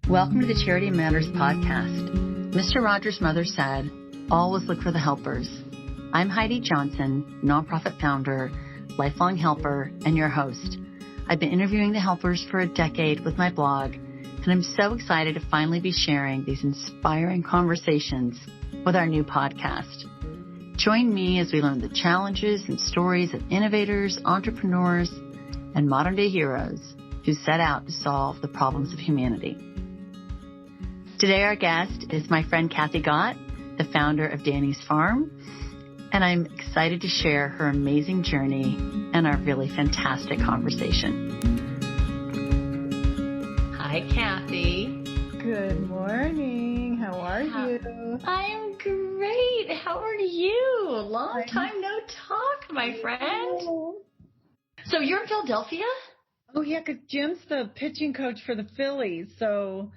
Welcome to the Charity Matters podcast. Mr. Rogers' mother said, always look for the helpers. I'm Heidi Johnson, nonprofit founder, lifelong helper, and your host. I've been interviewing the helpers for a decade with my blog, and I'm so excited to finally be sharing these inspiring conversations with our new podcast. Join me as we learn the challenges and stories of innovators, entrepreneurs, and modern-day heroes who set out to solve the problems of humanity. Today, our guest is my friend Cathy Gott, the founder of Danny's Farm, and I'm excited to share her amazing journey and our really fantastic conversation. Hi, Cathy. Good morning. How are you? I'm great. How are you? Long time no talk, my friend. So you're in Philadelphia? Oh, yeah, because Jim's the pitching coach for the Phillies, so...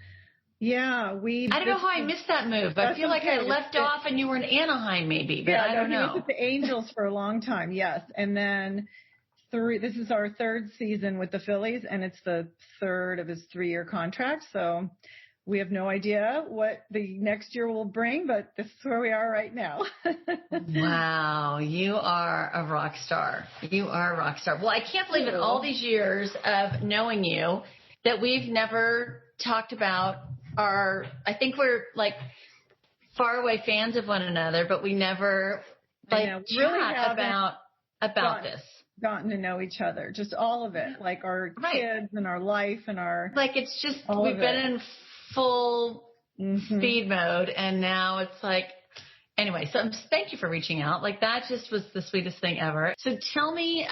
Yeah, I don't know how I missed that move. I feel like I left off and you were in Anaheim maybe, but I don't know. He was with the Angels for a long time, yes. And then this is our third season with the Phillies, and it's the third of his 3-year contract. So we have no idea what the next year will bring, but this is where we are right now. Wow, you are a rock star. You are a rock star. Well, I can't believe in all these years of knowing you that we've never talked about I think we're like far away fans of one another, but we never chat about this. Gotten to know each other, just all of it, like our kids and our life and our... Like it's just, we've been in full speed mode, and now it's like, anyway, so thank you for reaching out. Like that just was the sweetest thing ever. So tell me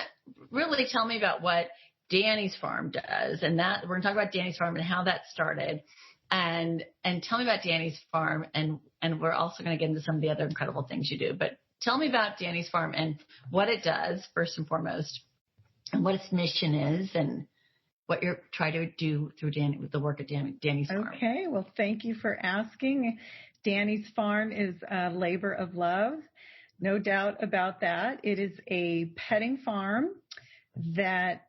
about what Danny's Farm does, and that we're going to talk about Danny's Farm and how that started. And tell me about Danny's Farm, and we're also going to get into some of the other incredible things you do. But tell me about Danny's Farm and what it does, first and foremost, and what its mission is, and what you're trying to do through with the work at Danny's Farm. Okay, well, thank you for asking. Danny's Farm is a labor of love, no doubt about that. It is a petting farm that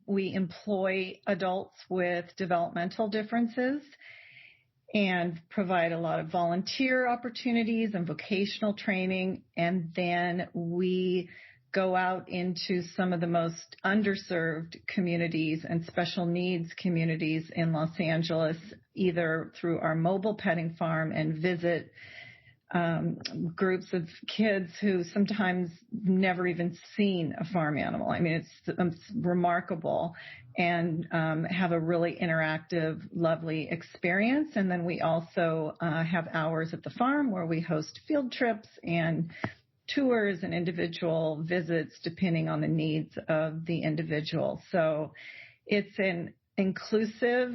we employ adults with developmental differences and provide a lot of volunteer opportunities and vocational training. And then we go out into some of the most underserved communities and special needs communities in Los Angeles, either through our mobile petting farm and visit groups of kids who sometimes never even seen a farm animal. I mean, it's remarkable, and have a really interactive, lovely experience. And then we also have hours at the farm where we host field trips and tours and individual visits depending on the needs of the individual. So it's an inclusive,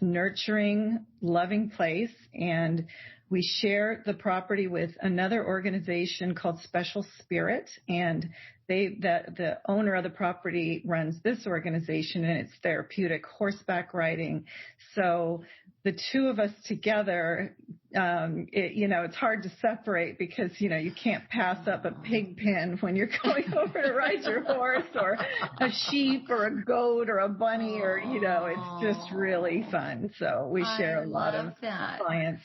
nurturing, loving place, and we share the property with another organization called Special Spirit, and the owner of the property runs this organization, and it's therapeutic horseback riding. So the two of us together, it's hard to separate because, you can't pass up a pig pen when you're going over to ride your horse, or a sheep or a goat or a bunny, or, it's just really fun. So we share a lot of clients.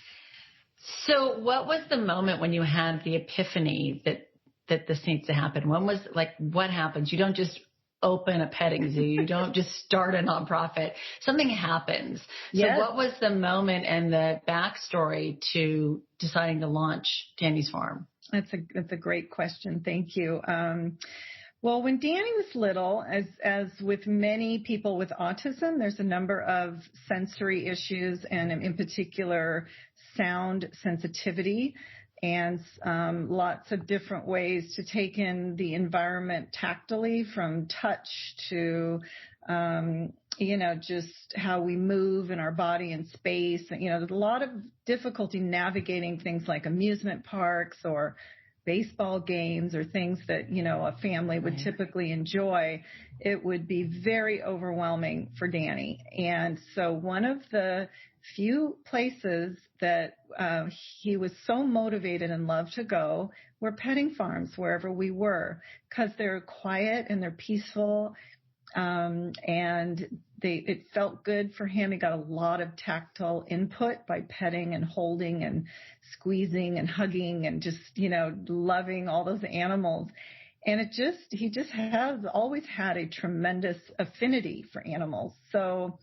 So what was the moment when you had the epiphany that this needs to happen? What happens? You don't just open a petting zoo. You don't just start a nonprofit. Something happens. Yes. So what was the moment and the backstory to deciding to launch Danny's Farm? That's a great question. Thank you. Well, when Danny was little, as with many people with autism, there's a number of sensory issues, and in particular, sound sensitivity, and lots of different ways to take in the environment tactily, from touch to, just how we move in our body and space. There's a lot of difficulty navigating things like amusement parks or baseball games or things that, a family would typically enjoy. It would be very overwhelming for Danny. And so one of the few places that he was so motivated and loved to go were petting farms wherever we were, because they're quiet and they're peaceful. And it felt good for him. He got a lot of tactile input by petting and holding and squeezing and hugging and just, loving all those animals. And he just has always had a tremendous affinity for animals. So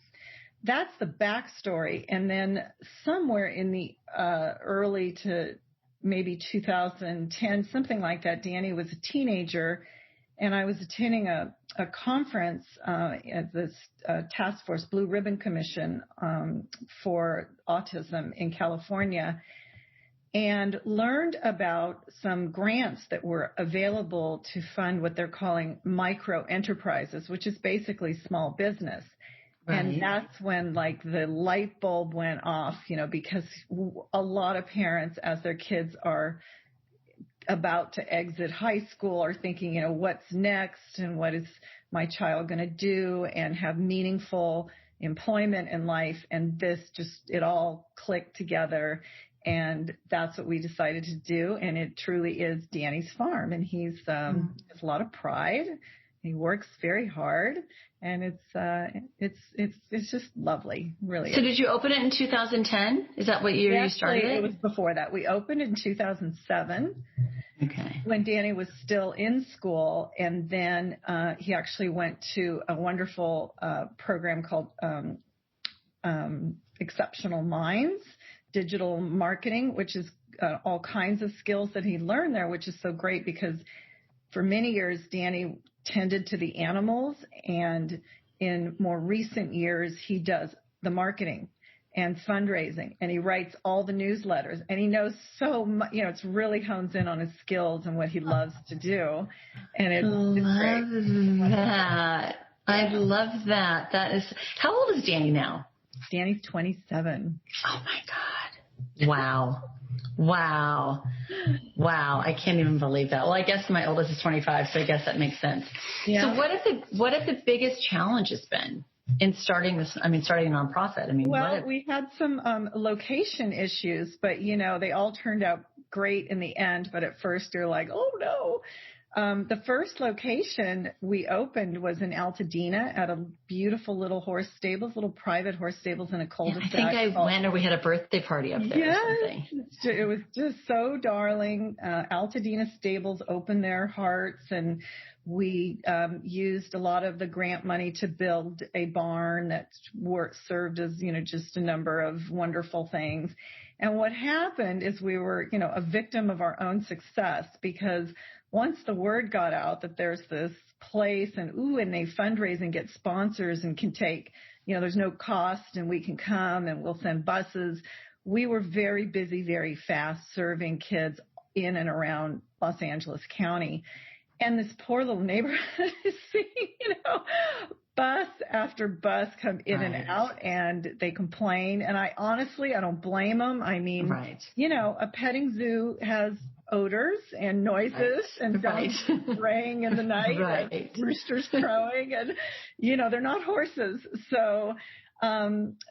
that's the backstory. And then somewhere in the early to maybe 2010, something like that, Danny was a teenager, and I was attending a conference at this Task Force Blue Ribbon Commission for Autism in California, and learned about some grants that were available to fund what they're calling micro enterprises, which is basically small business. Right. And that's when the light bulb went off, because a lot of parents, as their kids are about to exit high school, are thinking, what's next and what is my child going to do and have meaningful employment in life. And it all clicked together. And that's what we decided to do. And it truly is Danny's farm. And he's has a lot of pride. He works very hard. And it's just lovely, really. So did you open it in 2010? Is that what year you started it? It was before that. We opened in 2007. Okay. When Danny was still in school. And then he actually went to a wonderful program called Exceptional Minds, digital marketing, which is all kinds of skills that he learned there, which is so great because for many years, Danny tended to the animals, and in more recent years, he does the marketing and fundraising, and he writes all the newsletters, and he knows so much, it's really hones in on his skills and what he loves to do. And it's great. That. I love that. That is, how old is Danny now? Danny's 27. Oh my God. Wow. Wow. I can't even believe that. Well, I guess my oldest is 25, so I guess that makes sense. Yeah. So what have the biggest challenges been in starting this? Starting a nonprofit. We had some location issues, but they all turned out great in the end. But at first you're like, oh no. The first location we opened was in Altadena at a beautiful little little private horse stables in a cul-de-sac. Yeah, I think I went, or we had a birthday party up there or something. It was just so darling. Altadena Stables opened their hearts, and we used a lot of the grant money to build a barn that served as, just a number of wonderful things. And what happened is we were, a victim of our own success, because once the word got out that there's this place and they fundraise and get sponsors and can take, there's no cost and we can come and we'll send buses. We were very busy, very fast serving kids in and around Los Angeles County. And this poor little neighborhood is seeing, bus after bus come in and out, and they complain. And I don't blame them. A petting zoo has odors and noises and dogs braying in the night and roosters crowing, and they're not horses. So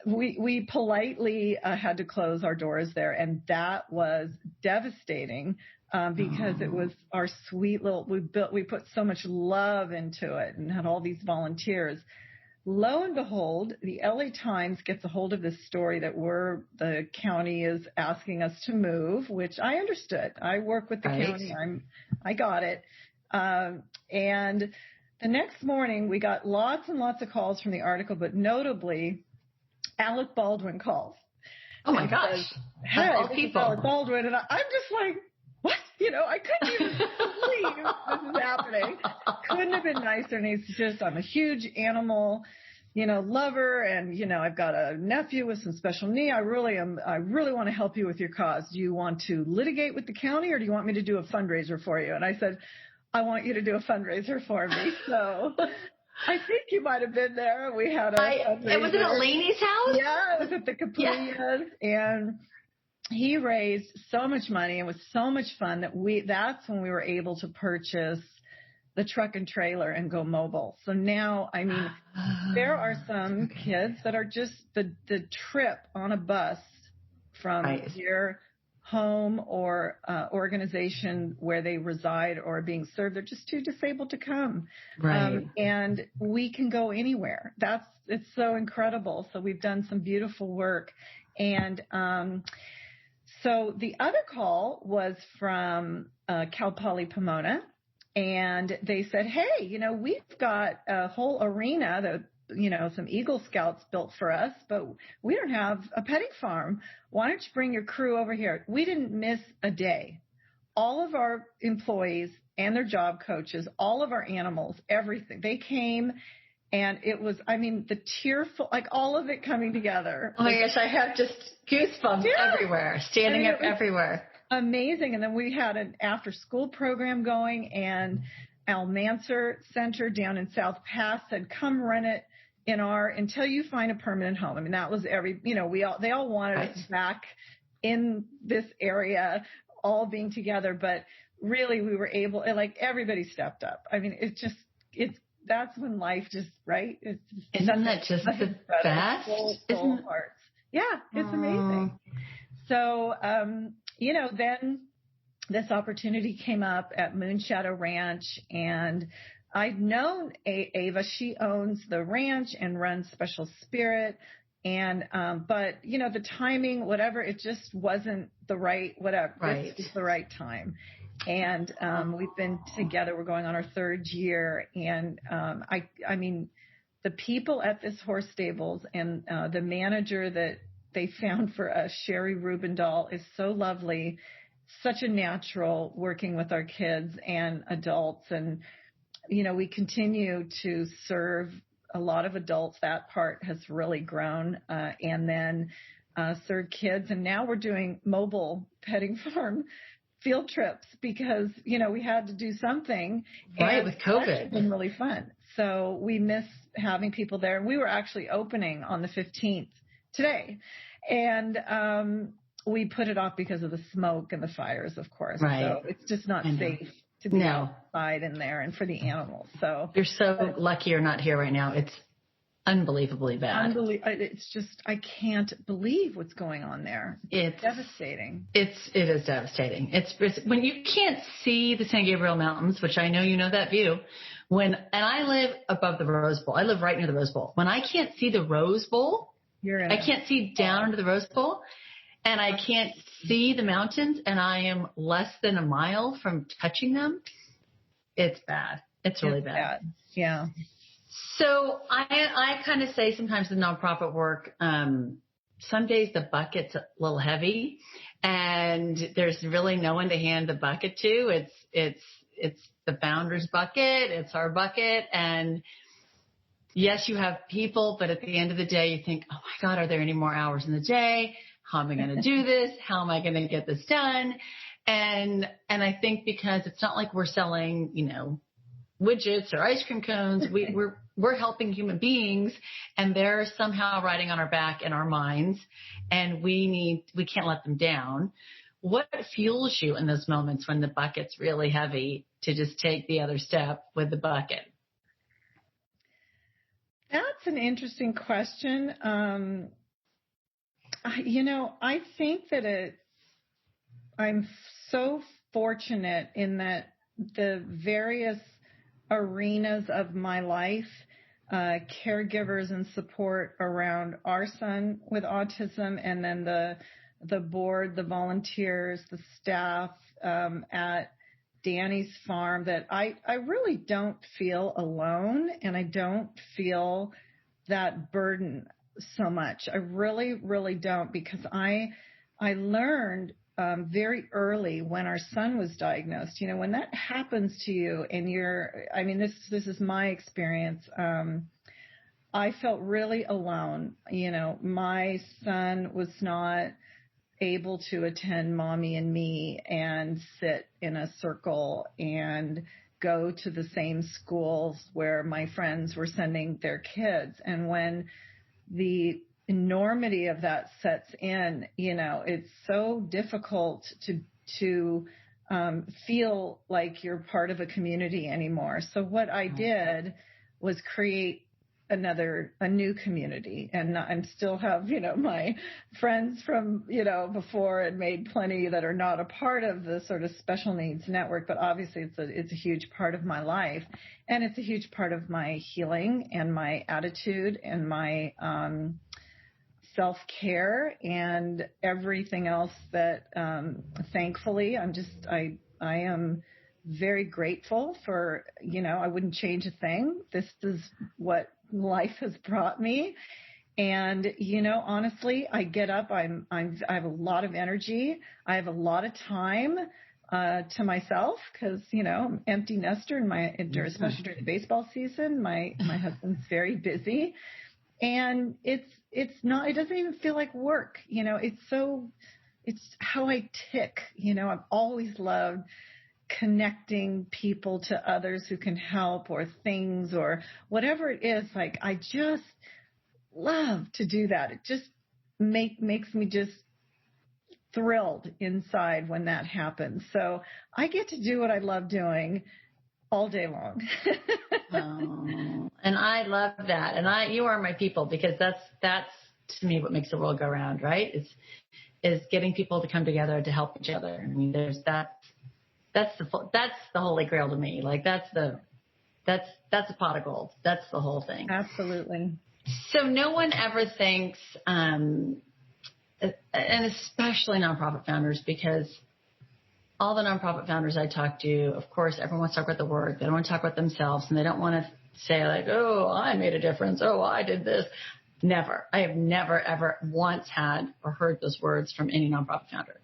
we politely had to close our doors there, and that was devastating because it was our sweet little, we put so much love into it and had all these volunteers. Lo and behold, the LA Times gets a hold of this story that the county is asking us to move, which I understood. I work with the county. I got it. And the next morning we got lots and lots of calls from the article, but notably Alec Baldwin calls. Oh my gosh. Hey, this is Alec Baldwin. And I'm just like, what? I couldn't even believe this is happening. Couldn't have been nicer. And he's just, I'm a huge animal, lover. And, I've got a nephew with some special need. I really want to help you with your cause. Do you want to litigate with the county, or do you want me to do a fundraiser for you? And I said, I want you to do a fundraiser for me. So I think you might have been there. We had it was at Lainey's house? Yeah, it was at the Capullias. Yeah. And he raised so much money. It was so much fun that's when we were able to purchase the truck and trailer and go mobile. So now, there are some kids that are just the trip on a bus from here home or organization where they reside or are being served. They're just too disabled to come. Right. And we can go anywhere. It's so incredible. So we've done some beautiful work. And so the other call was from Cal Poly Pomona. And they said, hey, we've got a whole arena that, some Eagle Scouts built for us, but we don't have a petting farm. Why don't you bring your crew over here? We didn't miss a day. All of our employees and their job coaches, all of our animals, everything, they came, and it was, the tearful, like all of it coming together. Oh my gosh, I have just goosebumps everywhere, standing up everywhere. Amazing. And then we had an after school program going, and Al Manser Center down in South Pass said, come run it until you find a permanent home. That was they all wanted us back in this area, all being together, but really we were able, like everybody stepped up. That's when life just, right? Isn't that just the best? Full hearts. Yeah, it's amazing. So, then this opportunity came up at Moonshadow Ranch, and I'd known Ava. She owns the ranch and runs Special Spirit. And, but the timing, whatever, it just wasn't the right, whatever. Right. It's the right time. And, we've been together. We're going on our third year. And, the people at this horse stables and, the manager that they found for us, Sherry Rubendahl, is so lovely, such a natural working with our kids and adults. And, we continue to serve a lot of adults. That part has really grown. And then serve kids. And now we're doing mobile petting farm field trips because, we had to do something. Right, with COVID. It's been really fun. So we miss having people there. We were actually opening on the 15th today. And we put it off because of the smoke and the fires, of course. Right. So it's just not safe to be outside in there and for the animals. So you're so lucky you're not here right now. It's unbelievably bad. It's just, I can't believe what's going on there. It's devastating. It is devastating. It's when you can't see the San Gabriel Mountains, which I know you know that view. And I live above the Rose Bowl. I live right near the Rose Bowl. When I can't see the Rose Bowl, I can't see down to the Rose Bowl, and I can't see the mountains, and I am less than a mile from touching them. It's bad. It's really bad. Yeah. So I kind of say sometimes the nonprofit work, some days the bucket's a little heavy, and there's really no one to hand the bucket to. It's the founder's bucket. It's our bucket. And yes, you have people, but at the end of the day, you think, oh my God, are there any more hours in the day? How am I going to do this? How am I going to get this done? And I think because it's not like we're selling, widgets or ice cream cones, we're helping human beings, and they're somehow riding on our back and our minds, and we can't let them down. What fuels you in those moments when the bucket's really heavy to just take the other step with the bucket? That's an interesting question. I think that I'm so fortunate in that the various arenas of my life, caregivers and support around our son with autism, and then the board, the volunteers, the staff at Danny's farm, that I really don't feel alone, and I don't feel that burden so much. I really, really don't, because I learned very early when our son was diagnosed, when that happens to you and this is my experience. I felt really alone. My son was not able to attend Mommy and Me and sit in a circle and go to the same schools where my friends were sending their kids. And when the enormity of that sets in, it's so difficult to feel like you're part of a community anymore. So what I did was create a new community, and I still have, my friends from, before, and made plenty that are not a part of the sort of special needs network, but obviously it's a huge part of my life, and it's a huge part of my healing and my attitude and my, self-care and everything else that, thankfully I am very grateful for, I wouldn't change a thing. This is what life has brought me. And, honestly, I get up, I have a lot of energy. I have a lot of time, to myself because, I'm empty nester especially during the baseball season. My husband's very busy, and it doesn't even feel like work. It's how I tick. I've always loved connecting people to others who can help, or things, or whatever it is. Like, I just love to do that. It just makes me just thrilled inside when that happens. So I get to do what I love doing all day long. Oh, and I love that. And you are my people, because that's to me what makes the world go round, right? Is getting people to come together to help each other. I mean, that's the holy grail to me. Like that's a pot of gold. That's the whole thing. Absolutely. So no one ever thinks, and especially nonprofit founders, because all the nonprofit founders I talk to, of course, everyone wants to talk about the work. They don't want to talk about themselves, and they don't want to say like, oh, I made a difference. Oh, I did this. Never. I have never, ever once had or heard those words from any nonprofit founder.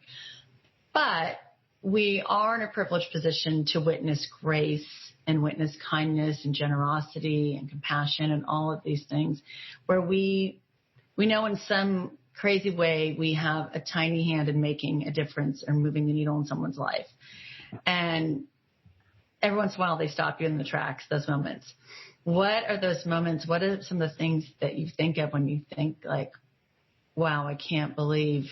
But we are in a privileged position to witness grace and witness kindness and generosity and compassion and all of these things, where we know in some crazy way we have a tiny hand in making a difference or moving the needle in someone's life. And every once in a while they stop you in the tracks, those moments. What are those moments? What are some of the things that you think of when you think like, wow, I can't believe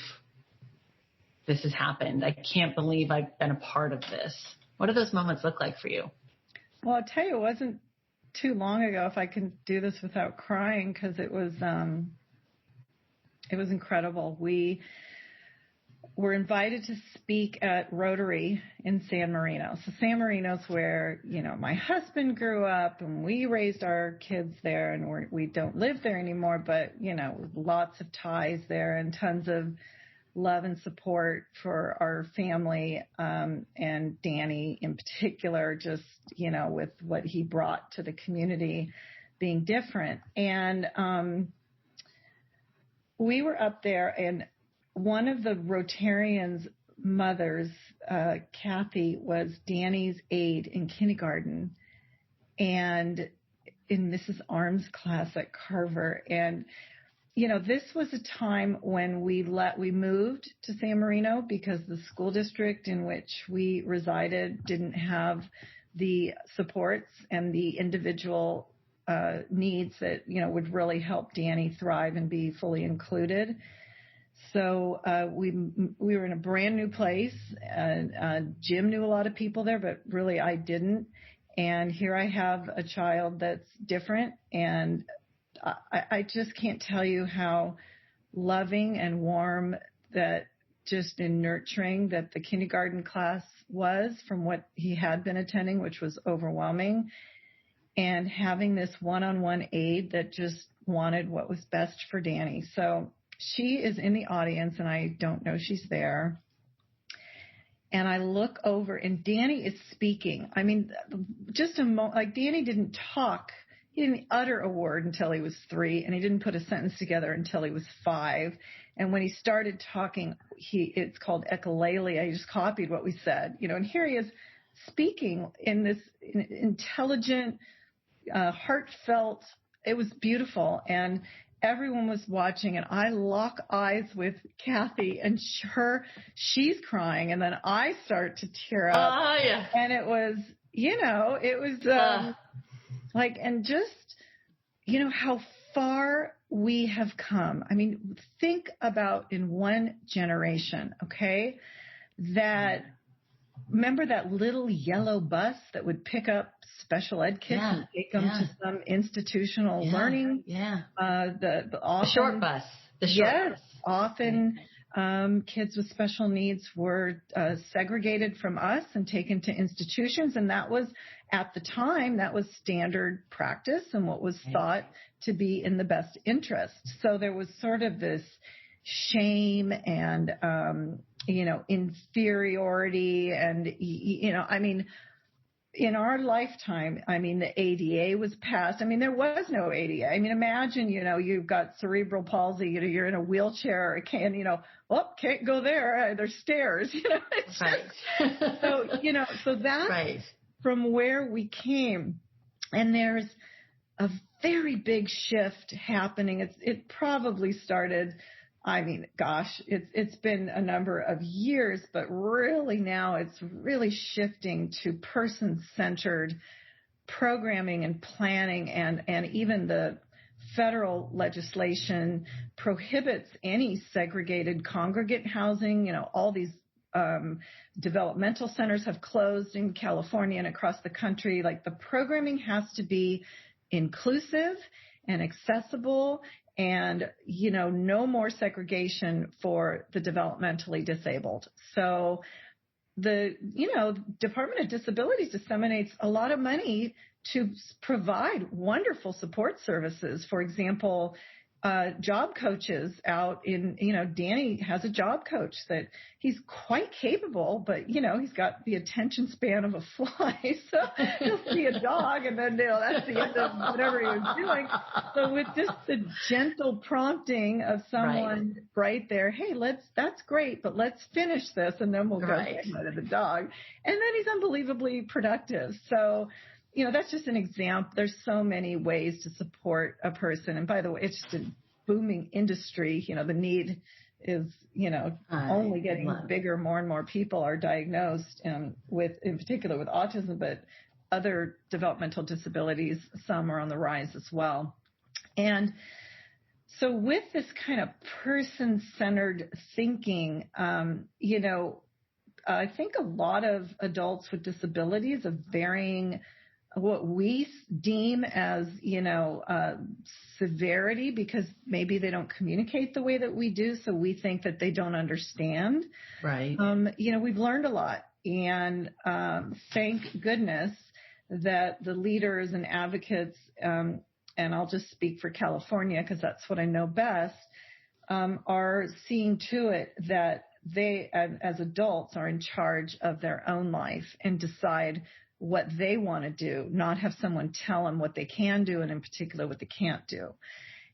this has happened. I can't believe I've been a part of this. What do those moments look like for you? Well, I'll tell you, it wasn't too long ago, if I can do this without crying, because it was incredible. We were invited to speak at Rotary in San Marino. So San Marino's where, my husband grew up, and we raised our kids there, and we don't live there anymore, but, lots of ties there and tons of love and support for our family, and Danny in particular, just, with what he brought to the community being different. And we were up there, and one of the Rotarians' mothers, Cathy, was Danny's aide in kindergarten and in Mrs. Arms' class at Carver. And this was a time when we moved to San Marino because the school district in which we resided didn't have the supports and the individual needs that, would really help Danny thrive and be fully included. So we were in a brand new place. Jim knew a lot of people there, but really I didn't. And here I have a child that's different, and I just can't tell you how loving and warm that just in nurturing that the kindergarten class was from what he had been attending, which was overwhelming, and having this one-on-one aid that just wanted what was best for Danny. So she is in the audience, and I don't know she's there. And I look over, and Danny is speaking. I mean, just a moment, like Danny didn't talk. He didn't utter a word until he was 3, and he didn't put a sentence together until he was 5. And when he started talking, it's called echolale. I just copied what we said, and here he is speaking in this intelligent, heartfelt. It was beautiful, and everyone was watching, and I lock eyes with Cathy, and she's crying, and then I start to tear up. Oh, yeah. And it was, like, and just, how far we have come. I mean, think about in one generation, okay, that remember that little yellow bus that would pick up special ed kids and take them to some institutional learning? Yeah. The short bus. The short bus. Often kids with special needs were segregated from us and taken to institutions, and that was, at the time, that was standard practice and what was thought to be in the best interest. So there was sort of this shame and, inferiority and, in our lifetime, the ADA was passed. There was no ADA. Imagine, you've got cerebral palsy, you're in a wheelchair, can't go there. There's stairs, Right. So that's right. From where we came. And there's a very big shift happening. It probably started, it's been a number of years, but really now it's really shifting to person-centered programming and planning, and even the federal legislation prohibits any segregated congregate housing. All these developmental centers have closed in California and across the country. Like, the programming has to be inclusive and accessible, and, no more segregation for the developmentally disabled. So the, Department of Disabilities disseminates a lot of money to provide wonderful support services. For example, job coaches out in, Danny has a job coach that he's quite capable, but, he's got the attention span of a fly. So he'll see a dog and then, that's the end of whatever he was doing. So with just the gentle prompting of someone right there, hey, that's great, but let's finish this and then we'll go say hi to the dog. And then he's unbelievably productive. So, that's just an example. There's so many ways to support a person. And by the way, it's just a booming industry. The need is, only getting bigger. More and more people are diagnosed in particular with autism, but other developmental disabilities, some are on the rise as well. And so with this kind of person-centered thinking, I think a lot of adults with disabilities of varying what we deem as, severity, because maybe they don't communicate the way that we do. So we think that they don't understand. Right. We've learned a lot, and thank goodness that the leaders and advocates, and I'll just speak for California because that's what I know best, are seeing to it that they, as adults, are in charge of their own life and decide what they want to do, not have someone tell them what they can do, and in particular what they can't do.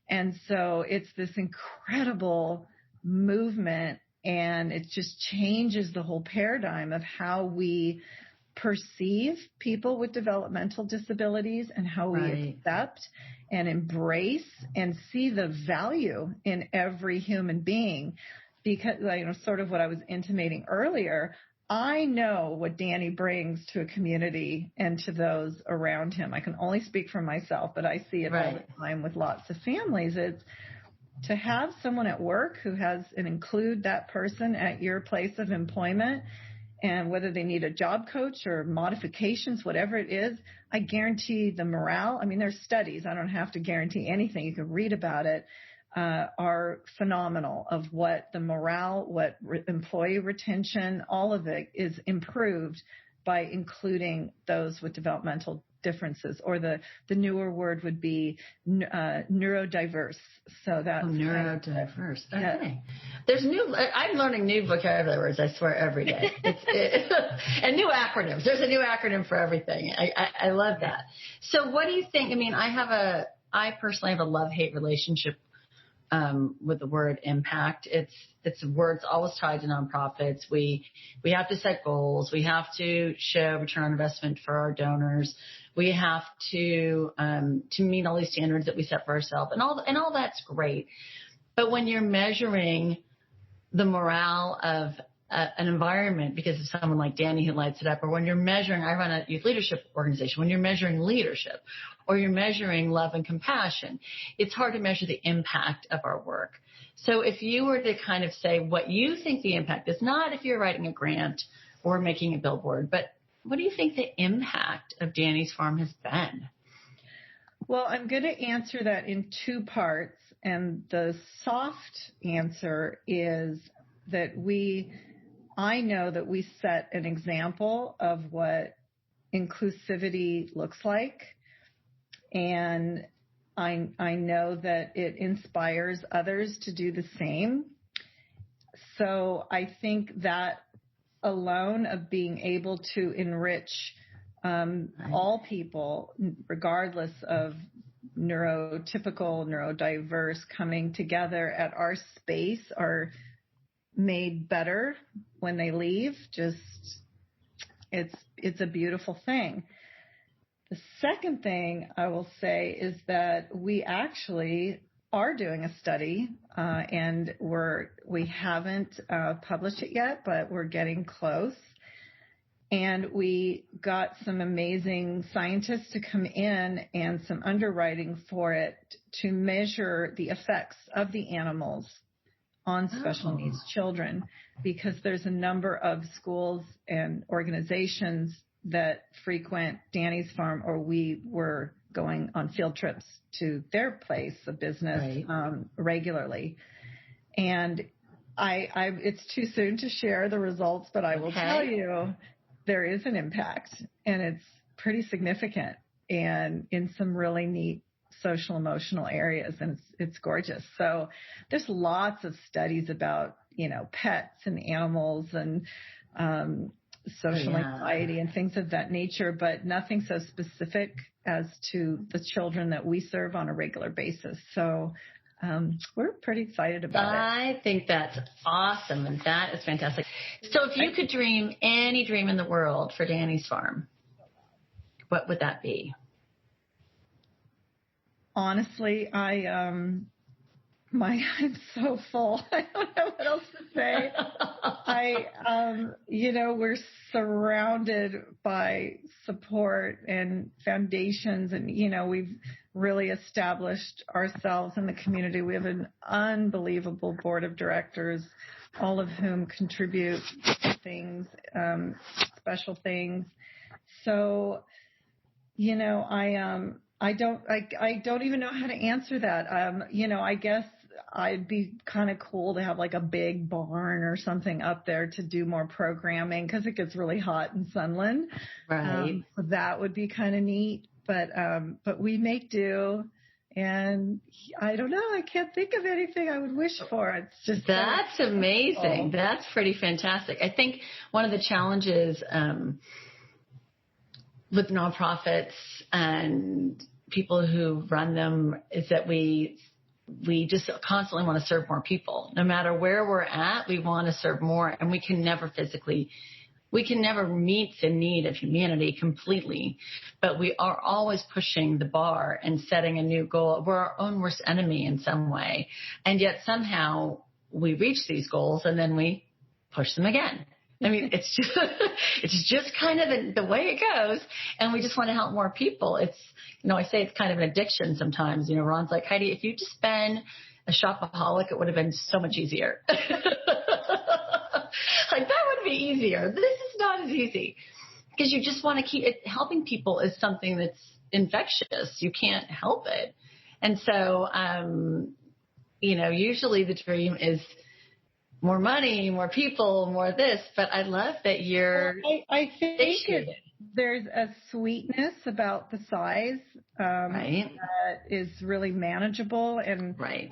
And so it's this incredible movement, and it just changes the whole paradigm of how we perceive people with developmental disabilities and how we accept and embrace and see the value in every human being. Because, sort of what I was intimating earlier, I know what Danny brings to a community and to those around him. I can only speak for myself, but I see it all the time with lots of families. It's to have someone at work who has and include that person at your place of employment, and whether they need a job coach or modifications, whatever it is, I guarantee the morale. There's studies. I don't have to guarantee anything. You can read about it. Are phenomenal of what the morale, what employee retention, all of it is improved by including those with developmental differences, or the newer word would be neurodiverse. So that's neurodiverse. Okay. There's I'm learning new vocabulary words, I swear, every day. And new acronyms. There's a new acronym for everything. I love that. So what do you think? I personally have a love-hate relationship with the word impact. It's words always tied to nonprofits. We have to set goals. We have to show return on investment for our donors. We have to meet all these standards that we set for ourselves, and all that's great. But when you're measuring the morale of an environment because of someone like Danny who lights it up, or when you're measuring, I run a youth leadership organization, when you're measuring leadership or you're measuring love and compassion, it's hard to measure the impact of our work. So if you were to kind of say what you think the impact is, not if you're writing a grant or making a billboard, but what do you think the impact of Danny's Farm has been? Well, I'm going to answer that in two parts. And the soft answer is that I know that we set an example of what inclusivity looks like. And I know that it inspires others to do the same. So I think that alone of being able to enrich all people, regardless of neurotypical, neurodiverse, coming together at our space are made better when they leave. Just, it's a beautiful thing. The second thing I will say is that we actually are doing a study, and we haven't published it yet, but we're getting close. And we got some amazing scientists to come in and some underwriting for it to measure the effects of the animals on special needs children, because there's a number of schools and organizations that frequent Danny's Farm, or we were going on field trips to their place of business regularly. And it's too soon to share the results, but I will tell you there is an impact, and it's pretty significant, and in some really neat social emotional areas, and it's gorgeous. So there's lots of studies about, pets and animals and social anxiety and things of that nature, but nothing so specific as to the children that we serve on a regular basis. So we're pretty excited about it. I think that's awesome, and that is fantastic. So if you could dream any dream in the world for Danny's Farm, what would that be? Honestly, I'm so full. I don't know what else to say. We're surrounded by support and foundations, and, we've really established ourselves in the community. We have an unbelievable board of directors, all of whom contribute things, special things. So, I don't even know how to answer that. I guess I'd be kind of cool to have like a big barn or something up there to do more programming, because it gets really hot in Sunland. Right. So that would be kind of neat. But we make do, and I don't know. I can't think of anything I would wish for. It's just that's amazing. That's pretty fantastic. I think one of the challenges with nonprofits and people who run them is that we just constantly want to serve more people. No matter where we're at, we want to serve more, and we can never meet the need of humanity completely, but we are always pushing the bar and setting a new goal. We're our own worst enemy in some way, and yet somehow we reach these goals and then we push them again. I mean, it's just kind of the way it goes, and we just want to help more people. It's, I say it's kind of an addiction sometimes. Ron's like, Heidi, if you just been a shopaholic, it would have been so much easier. Like, that would be easier. This is not as easy, because you just want to keep it. Helping people is something that's infectious. You can't help it. And so, usually the dream is more money, more people, more this, but I love that you're. I think there's a sweetness about the size that is really manageable, and I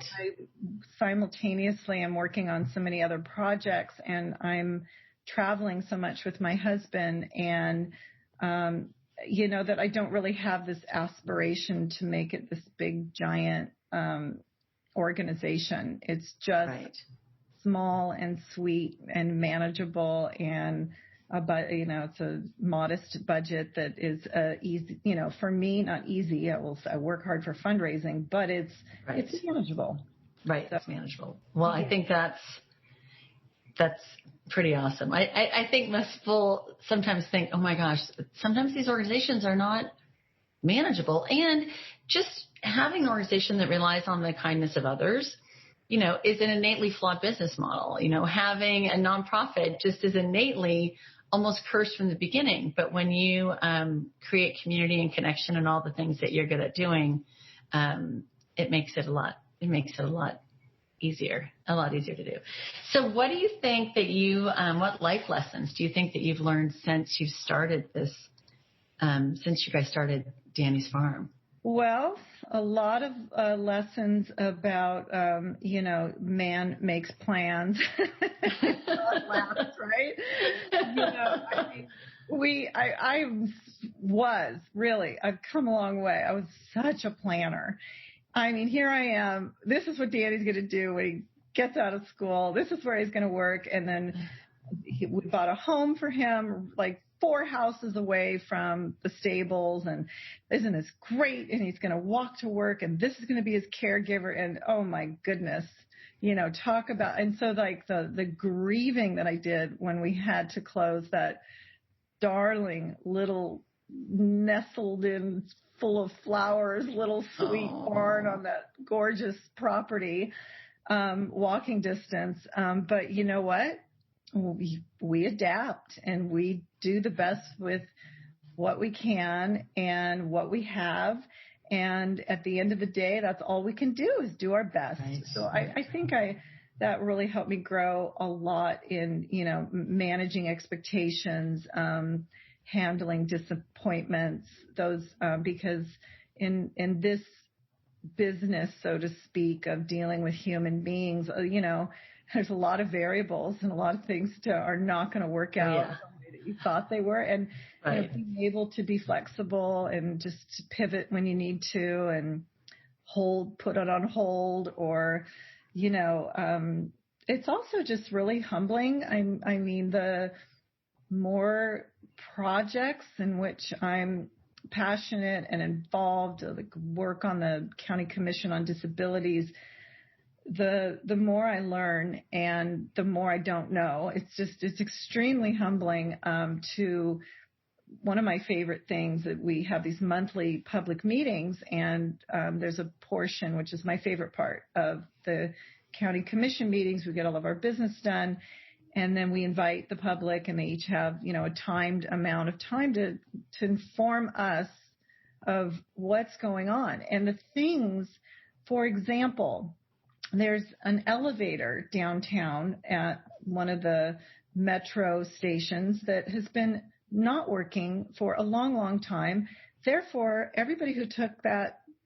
simultaneously am working on so many other projects, and I'm traveling so much with my husband, and that I don't really have this aspiration to make it this big giant organization. It's just small and sweet and manageable, and it's a modest budget that is easy. For me, not easy. I work hard for fundraising, but it's manageable. Right, that's manageable. Well, I think that's pretty awesome. I think most people sometimes think, oh my gosh, sometimes these organizations are not manageable, and just having an organization that relies on the kindness of others, is an innately flawed business model. Having a nonprofit just is innately almost cursed from the beginning. But when you create community and connection and all the things that you're good at doing, it makes it a lot easier to do. So what do you think that what life lessons do you think that you've learned since you started this, since you guys started Danny's Farm? Well, a lot of lessons about, man makes plans. God laughs, right? I've come a long way. I was such a planner. I mean, here I am. This is what Danny's going to do when he gets out of school. This is where he's going to work. And then we bought a home for him, like 4 houses away from the stables, and isn't this great? And he's going to walk to work, and this is going to be his caregiver. And oh my goodness, talk about, and so like the grieving that I did when we had to close that darling little nestled in, full of flowers, little sweet barn on that gorgeous property, walking distance. But you know what? We adapt and we do the best with what we can and what we have. And at the end of the day, that's all we can do is do our best. Right. So I think that really helped me grow a lot in, managing expectations, handling disappointments, those, because in this business, so to speak, of dealing with human beings, there's a lot of variables and a lot of things are not going to work out the way that you thought they were. And being able to be flexible and just to pivot when you need to and put it on hold, or, it's also just really humbling. I mean, the more projects in which I'm passionate and involved, like work on the County Commission on Disabilities, the more I learn and the more I don't know. It's extremely humbling. To one of my favorite things that we have these monthly public meetings, and there's a portion, which is my favorite part of the County Commission meetings. We get all of our business done, and then we invite the public, and they each have, a timed amount of time to inform us of what's going on. And the things, for example, there's an elevator downtown at one of the metro stations that has been not working for a long, long time. Therefore, everybody who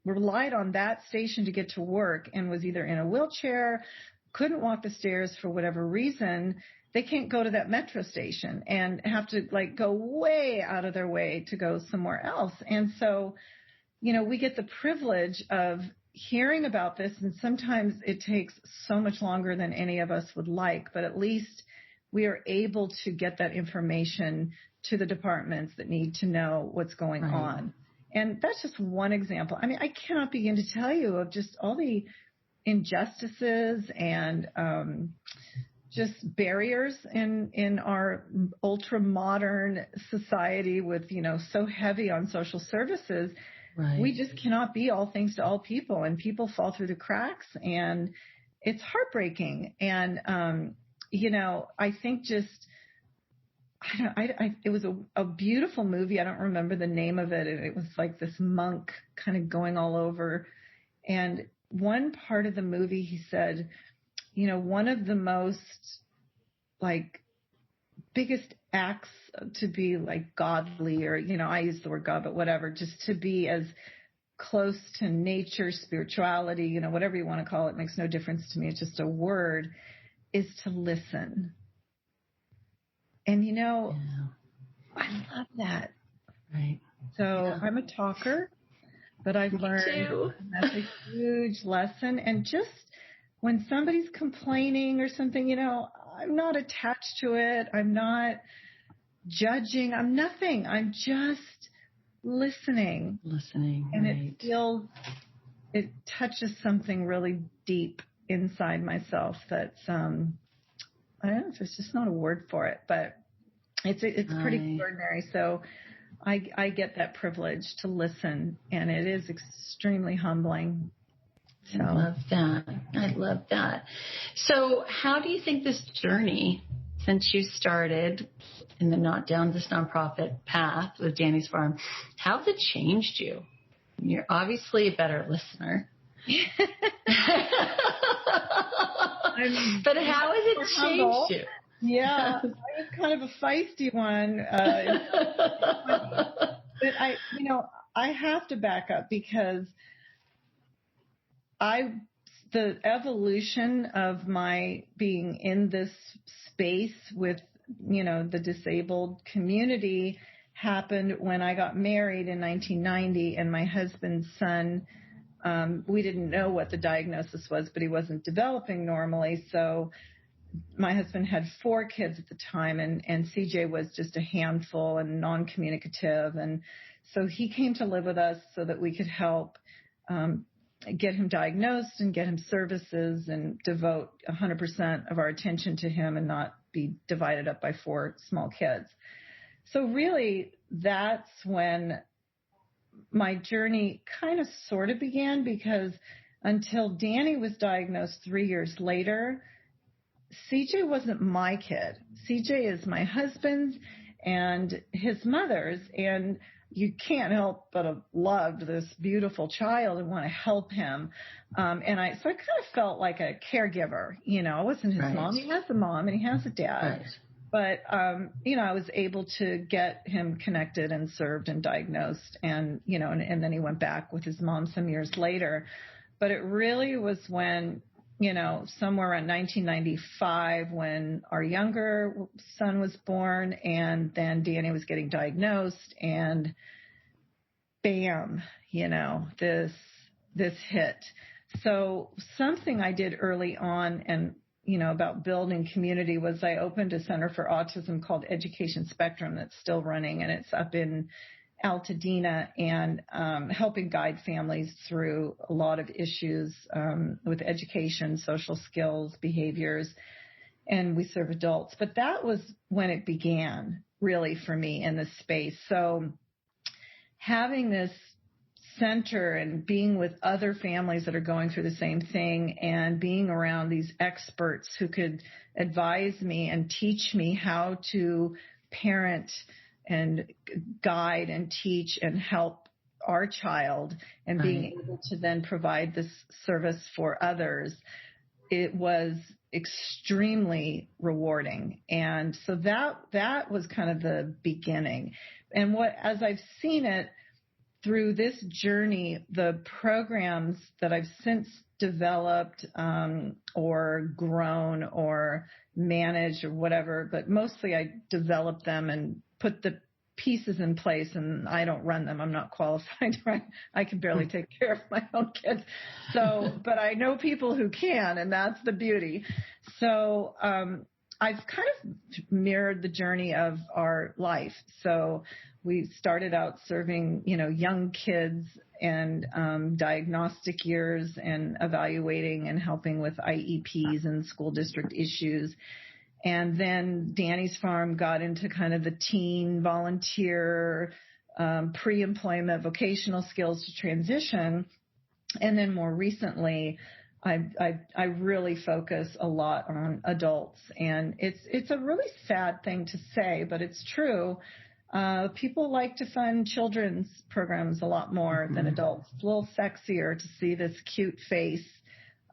relied on that station to get to work and was either in a wheelchair, couldn't walk the stairs for whatever reason, they can't go to that metro station and have to go way out of their way to go somewhere else. And so, we get the privilege of hearing about this, and sometimes it takes so much longer than any of us would like, but at least we are able to get that information to the departments that need to know what's going on. And that's just one example. I mean, I cannot begin to tell you of just all the injustices and just barriers in our ultra modern society with, so heavy on social services. Right. We just cannot be all things to all people, and people fall through the cracks, and it's heartbreaking. And, I think it was a beautiful movie. I don't remember the name of it. It was like this monk kind of going all over. And one part of the movie, he said, one of the most biggest acts to be godly, or, I use the word God, but whatever, just to be as close to nature, spirituality, whatever you want to call it, makes no difference to me. It's just a word, is to listen. And, I love that. Right. So I'm a talker, but I've learned that's a huge lesson. And just when somebody's complaining or something, I'm not attached to it. I'm not judging. I'm nothing. I'm just listening. And right. It touches something really deep inside myself that's, I don't know, there's just not a word for it, but it's pretty extraordinary. So I get that privilege to listen, and it is extremely humbling. So. I love that. So how do you think this journey, since you started in the not down this nonprofit path with Danny's Farm. How's it changed you? You're obviously a better listener. But how has it changed you? Yeah, I was kind of a feisty one. But I have to back up because the evolution of my being in this space with, the disabled community happened when I got married in 1990, and my husband's son, we didn't know what the diagnosis was, but he wasn't developing normally. So my husband had 4 kids at the time, and CJ was just a handful and non-communicative. And so he came to live with us so that we could help get him diagnosed and get him services and devote 100% of our attention to him and not be divided up by 4 small kids. So really, that's when my journey kind of sort of began, because until Danny was diagnosed 3 years later, CJ wasn't my kid. CJ is my husband's and his mother's, and you can't help but have loved this beautiful child and want to help him. So I kind of felt like a caregiver. I wasn't his mom. He has a mom and he has a dad. Right. But, I was able to get him connected and served and diagnosed, and then he went back with his mom some years later. But it really was when, somewhere around 1995, when our younger son was born, and then Danny was getting diagnosed, and bam, this hit. So something I did early on and, about building community was I opened a center for autism called Education Spectrum that's still running, and it's up in Altadena, and helping guide families through a lot of issues with education, social skills, behaviors, and we serve adults. But that was when it began, really, for me in this space. So having this center and being with other families that are going through the same thing, and being around these experts who could advise me and teach me how to parent and guide and teach and help our child, and being able to then provide this service for others, it was extremely rewarding. And so that was kind of the beginning. And as I've seen it through this journey, the programs that I've since developed or grown or managed or whatever, but mostly I developed them and put the pieces in place, and I don't run them. I'm not qualified. I can barely take care of my own kids. But I know people who can, and that's the beauty. So I've kind of mirrored the journey of our life. So we started out serving, young kids and diagnostic years, and evaluating and helping with IEPs and school district issues. And then Danny's Farm got into kind of the teen volunteer, pre-employment vocational skills to transition. And then more recently, I really focus a lot on adults. And it's a really sad thing to say, but it's true. People like to fund children's programs a lot more than adults. It's a little sexier to see this cute face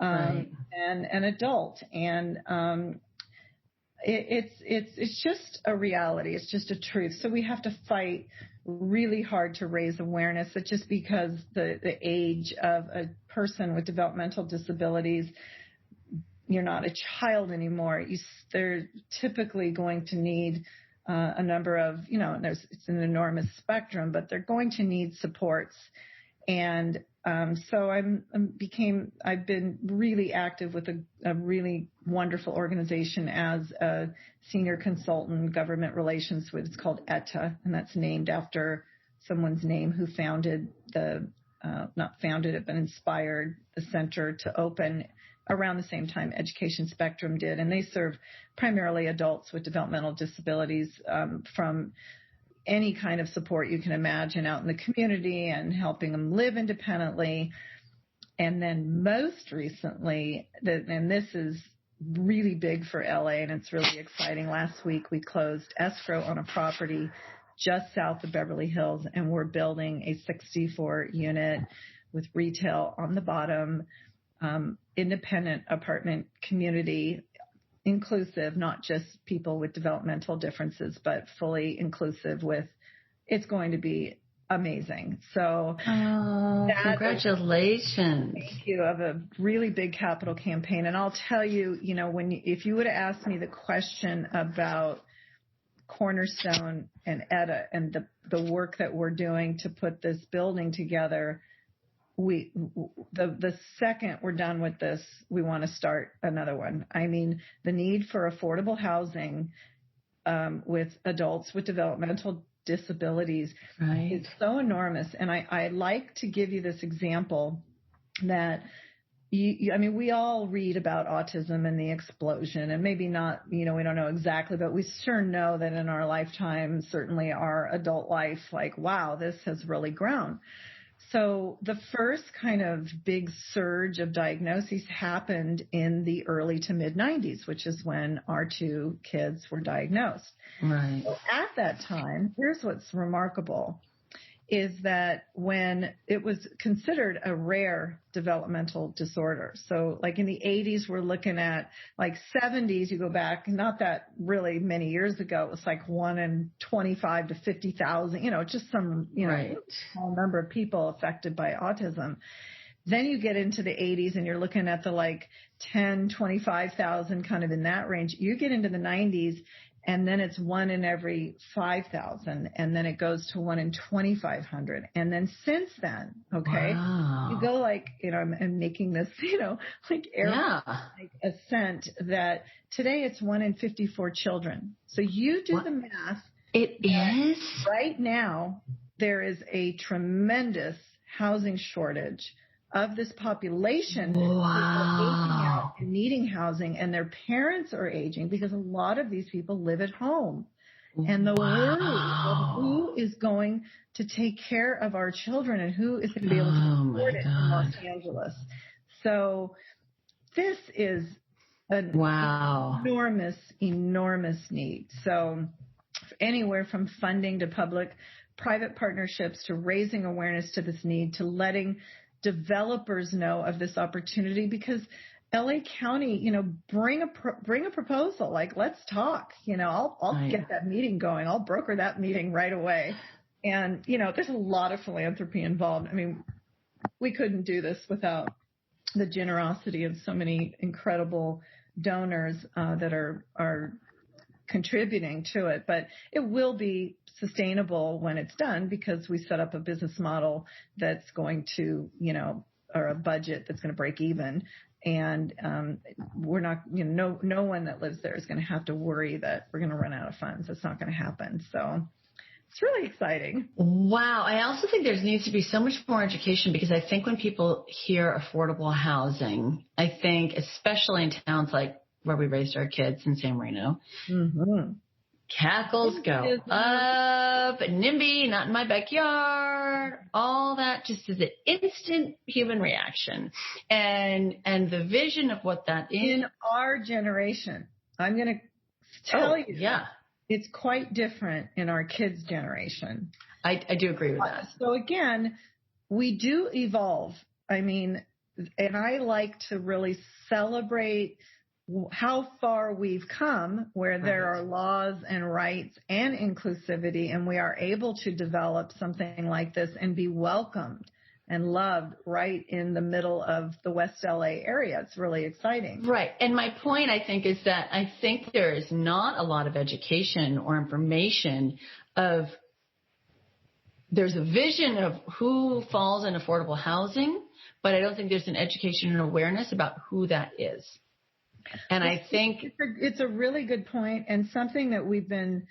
and an adult. And it's just a reality. It's just a truth. So we have to fight really hard to raise awareness that just because the age of a person with developmental disabilities, you're not a child anymore. They're typically going to need a number of, it's an enormous spectrum, but they're going to need supports. And so I've been really active with a really wonderful organization as a senior consultant, government relations with, it's called ETA, and that's named after someone's name who founded not founded it, but inspired the center to open around the same time Education Spectrum did. And they serve primarily adults with developmental disabilities, from any kind of support you can imagine out in the community and helping them live independently. And then most recently, and this is really big for LA, and it's really exciting. Last week we closed escrow on a property just south of Beverly Hills, and we're building a 64 unit with retail on the bottom, independent apartment community, inclusive, not just people with developmental differences, but fully inclusive with, it's going to be amazing. So congratulations. Thank you. Of a really big capital campaign. And I'll tell you, if you would have asked me the question about Cornerstone and Etta and the work that we're doing to put this building together, the second we're done with this, we want to start another one. I mean, the need for affordable housing with adults with developmental disabilities is so enormous. And I like to give you this example that we all read about autism and the explosion, and maybe not, we don't know exactly, but we sure know that in our lifetime, certainly our adult life, like, wow, this has really grown. So the first kind of big surge of diagnoses happened in the early to mid 90s, which is when our two kids were diagnosed. Right. So at that time, here's what's remarkable, is that when it was considered a rare developmental disorder. So like in the 80s, we're looking at like 70s, you go back, not that really many years ago, it was like 1 in 25 to 50,000, just some, small number of people affected by autism. Then you get into the 80s and you're looking at the like 10, 25,000 kind of in that range. You get into the 90s and then it's 1 in every 5,000, and then it goes to 1 in 2,500. And then since then, you go like, I'm making this, like like ascent that today it's 1 in 54 children. So you do the math. It is? Right now, there is a tremendous housing shortage of this population who are aging out and needing housing, and their parents are aging because a lot of these people live at home. And the worry of who is going to take care of our children and who is going to be able to afford it in Los Angeles. So this is an enormous, enormous need. So anywhere from funding to public-private partnerships to raising awareness to this need to letting developers know of this opportunity, because LA County, bring a proposal. Like, let's talk. I'll get that meeting going. I'll broker that meeting right away. And there's a lot of philanthropy involved. I mean, we couldn't do this without the generosity of so many incredible donors that are contributing to it. But it will be sustainable when it's done, because we set up a business model that's going to, or a budget that's going to break even. And we're not, no one that lives there is going to have to worry that we're going to run out of funds. It's not going to happen. So it's really exciting. Wow. I also think there needs to be so much more education, because I think when people hear affordable housing, I think especially in towns like where we raised our kids in San Marino, cackles go up, NIMBY, not in my backyard, all that just is an instant human reaction. And the vision of what that is. In our generation, I'm going to tell you, it's quite different in our kids' generation. I do agree with that. So again, we do evolve. I mean, and I like to really celebrate how far we've come, where there are laws and rights and inclusivity, and we are able to develop something like this and be welcomed and loved right in the middle of the West LA area. It's really exciting. Right. And my point, I think, is that I think there is not a lot of education or information of, there's a vision of who falls in affordable housing, but I don't think there's an education and awareness about who that is. And I think it's a really good point, and something that we've been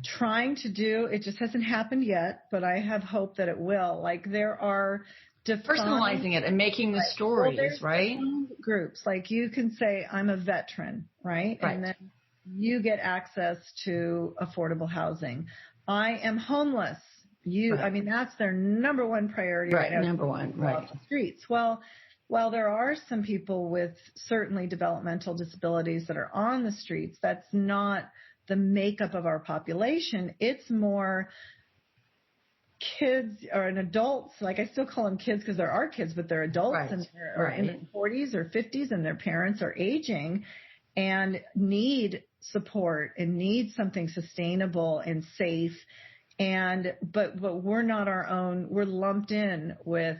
trying to do. It just hasn't happened yet, but I have hope that it will. Like, there are personalizing it and making the stories, right? Groups, like you can say, I'm a veteran, right? And then you get access to affordable housing. I am homeless. I mean, that's their number one priority right now. Number one, right. Off the streets. Well, While there are some people with certainly developmental disabilities that are on the streets, that's not the makeup of our population. It's more kids or adults. Like, I still call them kids because there are kids, but they're adults, Right. and they're in their 40s or 50s, and their parents are aging and need support and need something sustainable and safe. But we're not our own. We're lumped in with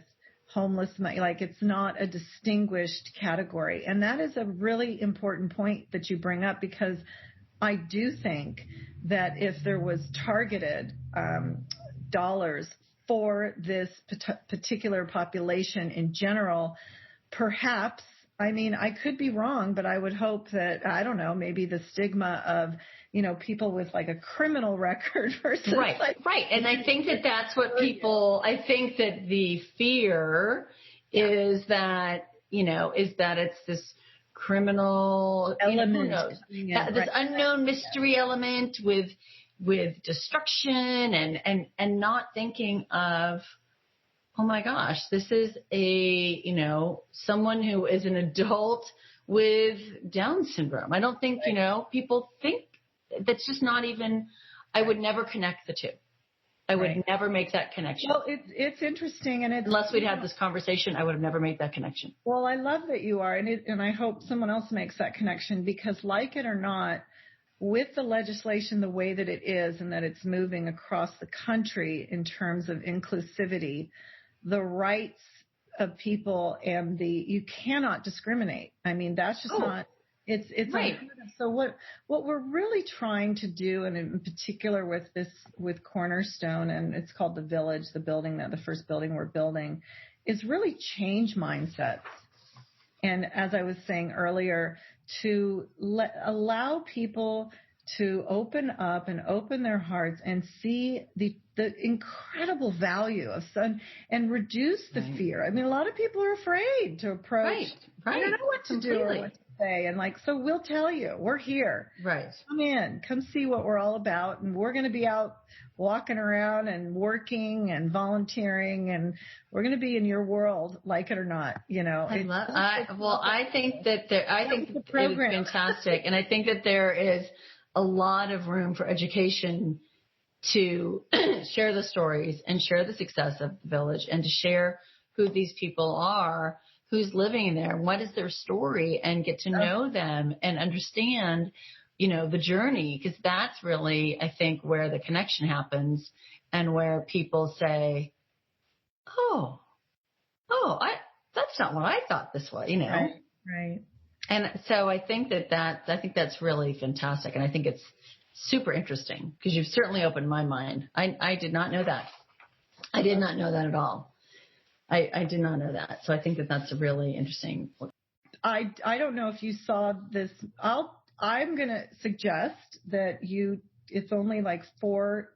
homeless, like it's not a distinguished category. And that is a really important point that you bring up, because I do think that if there was targeted dollars for this particular population in general, perhaps, I mean, I could be wrong, but I would hope that, I don't know, maybe the stigma of, people with like a criminal record versus right. Right. And I think that that's what I think that the fear is that, it's this criminal element, who knows, this unknown mystery element with destruction and not thinking of, oh my gosh, this is someone who is an adult with Down syndrome. I don't think, people think that's just not even, I would never connect the two. I would never make that connection. Well, it's interesting. And unless we'd had this conversation, I would have never made that connection. Well, I love that you are. And I hope someone else makes that connection, because like it or not, with the legislation the way that it is and that it's moving across the country in terms of inclusivity, the rights of people and you cannot discriminate. I mean, that's just not, it's right. So what we're really trying to do, and in particular with Cornerstone, and it's called the Village, the first building we're building, is really change mindsets. And as I was saying earlier, to allow people to open up and open their hearts and see the incredible value of sun and reduce the fear. I mean, a lot of people are afraid to approach. I don't know what to do or what to say. And so we'll tell you, we're here. Right. Come in, come see what we're all about. And we're going to be out walking around and working and volunteering, and we're going to be in your world, like it or not, I think that it was fantastic. And I think that there is a lot of room for education to share the stories and share the success of the Village, and to share who these people are, who's living there, what is their story, and get to know them and understand, the journey, because that's really, I think, where the connection happens, and where people say, that's not what I thought this was, Right. And so I think that's really fantastic. And I think it's super interesting, because you've certainly opened my mind. I did not know that. I did not know that at all. I did not know that. So I think that's a really interesting. I don't know if you saw this. I'm going to suggest that it's only like 4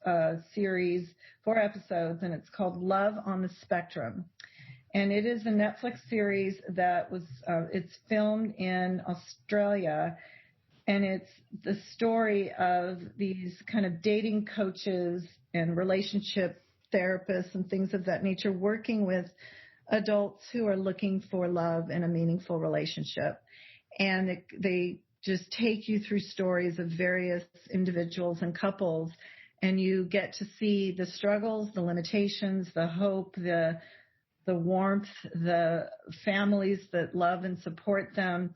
episodes, and it's called Love on the Spectrum. And it is a Netflix series that was, it's filmed in Australia, and it's the story of these kind of dating coaches and relationship therapists and things of that nature working with adults who are looking for love in a meaningful relationship. And they just take you through stories of various individuals and couples, and you get to see the struggles, the limitations, the hope, the warmth, the families that love and support them.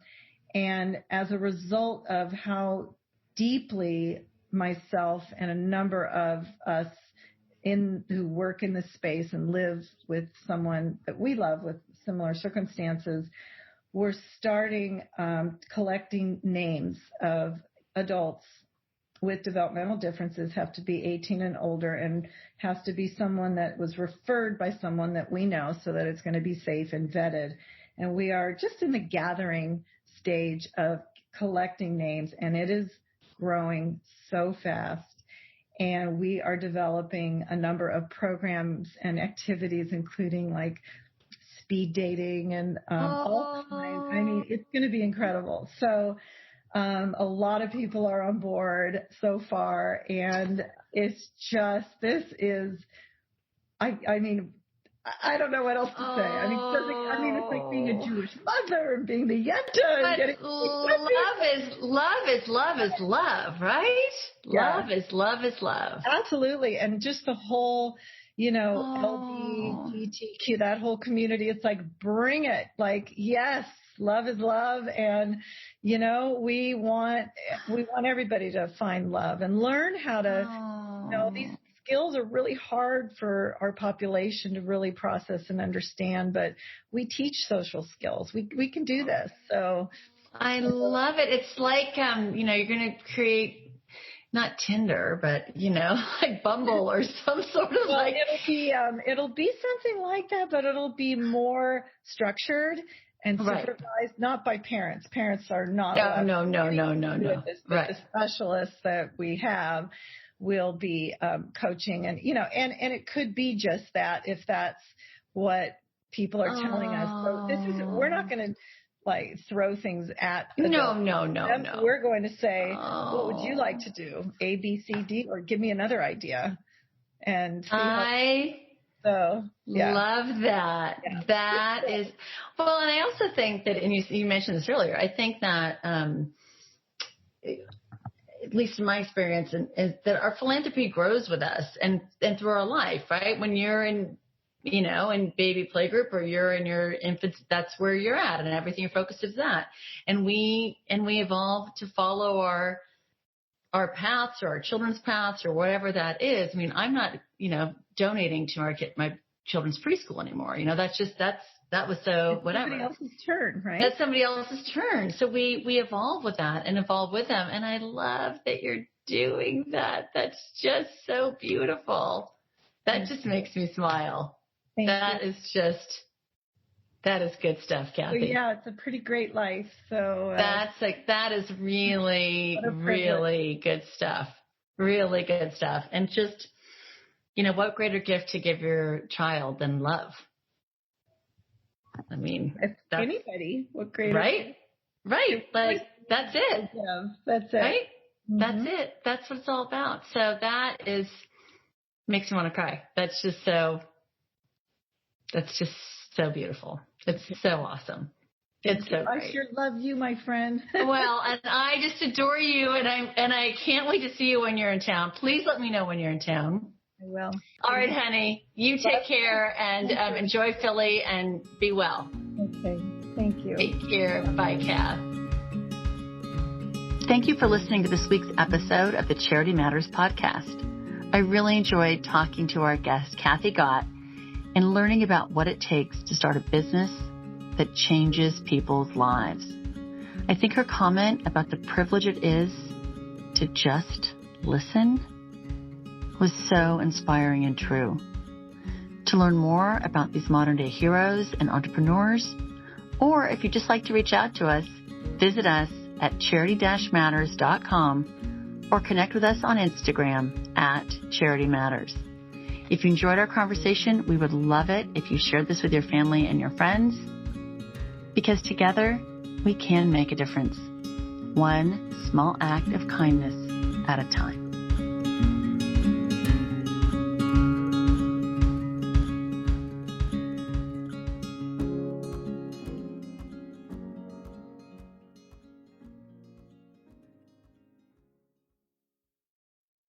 And as a result of how deeply myself and a number of us who work in this space and live with someone that we love with similar circumstances, we're starting collecting names of adults with developmental differences, have to be 18 and older, and has to be someone that was referred by someone that we know, so that it's going to be safe and vetted. And we are just in the gathering stage of collecting names, and it is growing so fast. And we are developing a number of programs and activities, including like speed dating and all kinds. I mean, it's going to be incredible. So a lot of people are on board so far, and it's just, I mean, I don't know what else to say. I mean, it's like being a Jewish mother and being the Yenta. But love is love, right? Yeah. Love is love. Absolutely. And just the whole, LGBTQ, that whole community, it's like, bring it. Like, yes, love is love. And, we want everybody to find love and learn how to, these skills are really hard for our population to really process and understand, but we teach social skills. We can do this. So I love it. It's like, you're going to create not Tinder, but, like Bumble or some sort of it'll be something like that, but it'll be more structured and supervised, not by parents. Parents are not. No. Right. The specialists that we have will be coaching and it could be just that if that's what people are telling us. So we're not going to throw things at them. No. We're going to say, what would you like to do? A, B, C, D, or give me another idea. And see love that. Yeah. That is, well, and I also think that, and you mentioned this earlier, I think that, at least in my experience, is that our philanthropy grows with us and through our life, right? When you're in baby playgroup or you're in your infants, that's where you're at and everything you're focused is that. And we evolve to follow our paths or our children's paths or whatever that is. I mean, I'm not, donating to my children's preschool anymore. That was so whatever. Somebody else's turn, right? That's somebody else's turn. So we evolve with that and evolve with them. And I love that you're doing that. That's just so beautiful. That just makes me smile. That is good stuff, Cathy. So, yeah, it's a pretty great life. So that is really, really good stuff. Really good stuff. And just, what greater gift to give your child than love? I mean, anybody, what greater? Right. Like that's it. That's it. Right. Mm-hmm. That's it. That's what it's all about. So that makes me want to cry. That's just so beautiful. It's so awesome. It's so great. I sure love you, my friend. Well, and I just adore you, and I can't wait to see you when you're in town. Please let me know when you're in town. I will. All right, honey. You take care and enjoy Philly and be well. Okay. Thank you. Take care. Bye, Kath. Thank you for listening to this week's episode of the Charity Matters podcast. I really enjoyed talking to our guest, Cathy Gott, and learning about what it takes to start a business that changes people's lives. I think her comment about the privilege it is to just listen was so inspiring and true. To learn more about these modern day heroes and entrepreneurs, or if you'd just like to reach out to us, visit us at charity-matters.com or connect with us on Instagram at Charity Matters. If you enjoyed our conversation, we would love it if you shared this with your family and your friends, because together we can make a difference, one small act of kindness at a time.